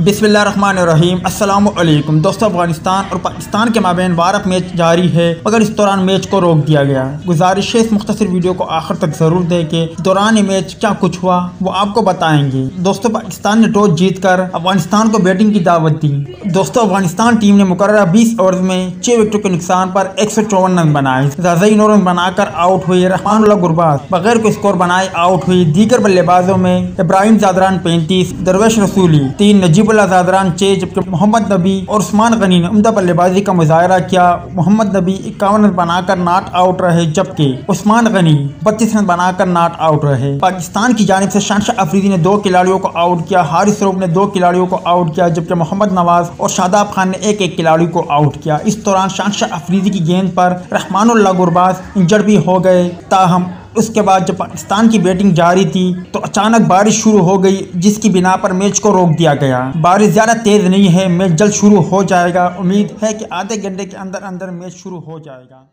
बिस्मिल्लाहिर्रहमानिर्रहीम। अस्सलाम वालेकुम दोस्तों, अफगानिस्तान और पाकिस्तान के माबैन वारक मैच जारी है, मगर इस दौरान मैच को रोक दिया गया। गुजारिश है इस मुख्तसर वीडियो को आखिर तक जरूर देखें। दौरान ये मैच क्या कुछ हुआ वो आपको बताएंगे। दोस्तों, पाकिस्तान ने टॉस जीतकर अफगानिस्तान को बैटिंग की दावत दी। दोस्तों, अफगानिस्तान टीम ने मुकर्ररा 20 ओवर में 6 विकेटों के नुकसान पर 154 रन बनाए। ज़ाज़ई 9 रन बनाकर आउट हुए। रहमानुल्लाह गुरबाज बगैर कोई स्कोर बनाए आउट हुई। दीगर बल्लेबाजों में इब्राहिम ज़ादरान 35, दरवेश रसूली 3, नजीबुल्लाह ज़ादरान 6, जबकि मोहम्मद नबी और उस्मान गनी ने उम्दा बल्लेबाजी का मुजाहरा किया। मोहम्मद नबी 51 रन बनाकर नॉट आउट रहे, जबकि उस्मान गनी 32 रन बनाकर नॉट आउट रहे। पाकिस्तान की जानिब से शहनशाह अफरीदी ने 2 खिलाड़ियों को आउट किया। हारिस रऊफ ने 2 खिलाड़ियों को आउट किया, जबकि मोहम्मद नवाज और शादाब खान ने एक खिलाड़ी को आउट किया। इस दौरान शहनशाह अफरीदी की गेंद पर रहमानुल्लाह गुरबाज इंजर्ड भी हो गए। ताहम उसके बाद जब पाकिस्तान की बैटिंग जारी थी तो अचानक बारिश शुरू हो गई, जिसकी बिना पर मैच को रोक दिया गया। बारिश ज़्यादा तेज़ नहीं है, मैच जल्द शुरू हो जाएगा। उम्मीद है कि आधे घंटे के अंदर अंदर मैच शुरू हो जाएगा।